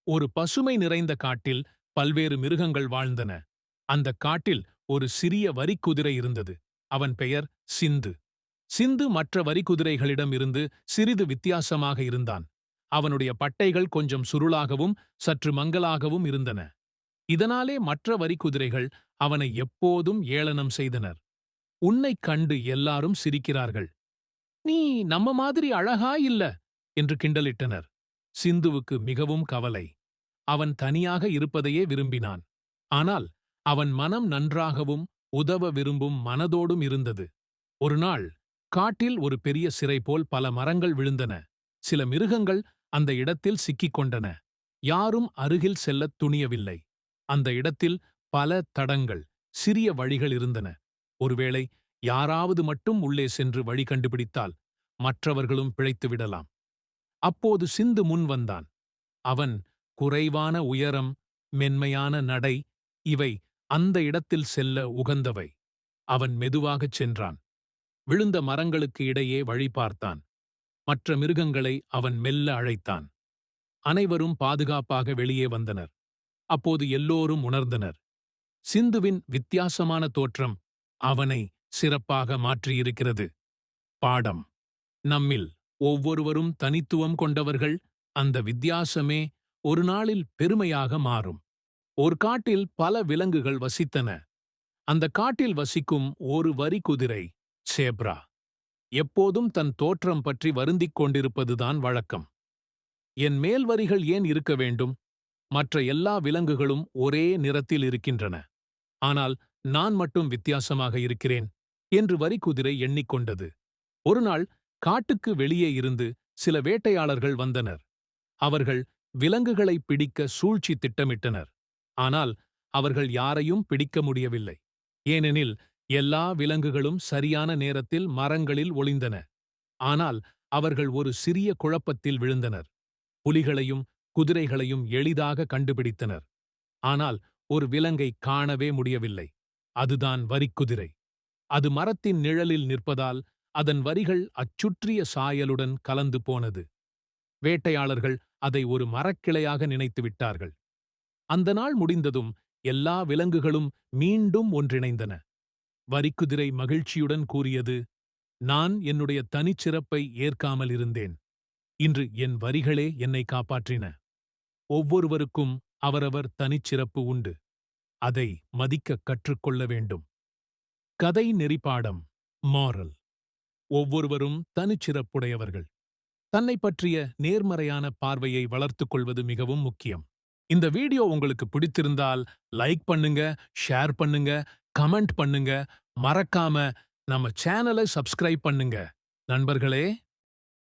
ஒரு பசுமை நிறைந்த காட்டில் பல்வேறு மிருகங்கள் வாழ்ந்தன. அந்த காட்டில் ஒரு சிறிய வரிக்குதிரை இருந்தது. அவன் பெயர் சிந்து. சிந்து மற்ற வரிக்குதிரைகளிடம் இருந்து சிறிது வித்தியாசமாக இருந்தான். அவனுடைய பட்டைகள் கொஞ்சம் சுருளாகவும் சற்று மங்கலாகவும் இருந்தன. இதனாலே மற்ற வரிக்குதிரைகள் அவனை எப்போதும் ஏளனம் செய்தனர். "உன்னைக் கண்டு எல்லாரும் சிரிக்கிறார்கள். நீ நம்ம மாதிரி அழகா இல்ல" என்று கிண்டலிட்டனர். சிந்துவுக்கு மிகவும் கவலை. அவன் தனியாக இருப்பதையே விரும்பினான். ஆனால் அவன் மனம் நன்றாகவும் உதவ விரும்பும் மனதோடும் இருந்தது. ஒருநாள் காட்டில் ஒரு பெரிய சிறை போல் பல மரங்கள் விழுந்தன. சில மிருகங்கள் அந்த இடத்தில் சிக்கிக் கொண்டன. யாரும் அருகில் செல்லத் துணியவில்லை. அந்த இடத்தில் பல தடங்கள், சிறிய வழிகள் இருந்தன. ஒருவேளை யாராவது மட்டும் உள்ளே சென்று வழி கண்டுபிடித்தால் மற்றவர்களும் பிழைத்து விடலாம். அப்போது சிந்து முன் வந்தான். அவன் குறைவான உயரம், மென்மையான நடை, இவை அந்த இடத்தில் செல்ல உகந்தவை. அவன் மெதுவாகச் சென்றான். விழுந்த மரங்களுக்கு இடையே வழி பார்த்தான். மற்ற மிருகங்களை அவன் மெல்ல அழைத்தான். அனைவரும் பாதுகாப்பாக வெளியே வந்தனர். அப்போது எல்லோரும் உணர்ந்தனர். சிந்துவின் வித்தியாசமான தோற்றம் அவனை சிறப்பாக மாற்றியிருக்கிறது. பாடம்: நம்மில் ஒவ்வொருவரும் தனித்துவம் கொண்டவர்கள். அந்த வித்தியாசமே ஒரு நாளில் பெருமையாக மாறும். ஒரு காட்டில் பல விலங்குகள் வசித்தன. அந்த காட்டில் வசிக்கும் ஒரு வரிக்குதிரை, சேப்ரா, எப்போதும் தன் தோற்றம் பற்றி வருந்திக் கொண்டிருப்பதுதான் வழக்கம். என் மேல் வரிகள் ஏன் இருக்க வேண்டும்? மற்ற எல்லா விலங்குகளும் ஒரே நிறத்தில் இருக்கின்றன. ஆனால் நான் மட்டும் வித்தியாசமாக இருக்கிறேன் என்று வரிக்குதிரை எண்ணிக்கொண்டது. ஒருநாள் காட்டுக்கு வெளியே இருந்து சில வேட்டையாளர்கள் வந்தனர். அவர்கள் விலங்குகளை பிடிக்க சூழ்ச்சி திட்டமிட்டனர். ஆனால் அவர்கள் யாரையும் பிடிக்க முடியவில்லை. ஏனெனில் எல்லா விலங்குகளும் சரியான நேரத்தில் மரங்களில் ஒளிந்தன. ஆனால் அவர்கள் ஒரு சிறிய குழப்பத்தில் விழுந்தனர். புலிகளையும் குதிரைகளையும் எளிதாக கண்டுபிடித்தனர். ஆனால் ஒரு விலங்கை காணவே முடியவில்லை. அதுதான் வரிக்குதிரை. அது மரத்தின் நிழலில் நிற்பதால் அதன் வரிகள் அச்சுற்றிய சாயலுடன் கலந்து போனது. வேட்டையாளர்கள் அதை ஒரு மரக்கிளையாக நினைத்து விட்டார்கள். அந்த நாள் முடிந்ததும் எல்லா விலங்குகளும் மீண்டும் ஒன்றிணைந்தன. வரிக்குதிரை மகிழ்ச்சியுடன் கூறியது, "நான் என்னுடைய தனிச்சிறப்பை ஏற்காமல் இருந்தேன். இன்று என் வரிகளே என்னை காப்பாற்றின. ஒவ்வொருவருக்கும் அவரவர் தனிச்சிறப்பு உண்டு. அதை மதிக்கக் கற்றுக்கொள்ள வேண்டும்." கதை நெறிப்பாடம். மாரல்: ஒவ்வொருவரும் தனிச்சிறப்புடையவர்கள். தன்னை பற்றிய நேர்மறையான பார்வையை வளர்த்துக் கொள்வது மிகவும் முக்கியம். இந்த வீடியோ உங்களுக்கு பிடித்திருந்தால் லைக் பண்ணுங்க, ஷேர் பண்ணுங்க, கமெண்ட் பண்ணுங்க, மறக்காம நம்ம சேனலை சப்ஸ்கிரைப் பண்ணுங்க. நண்பர்களே!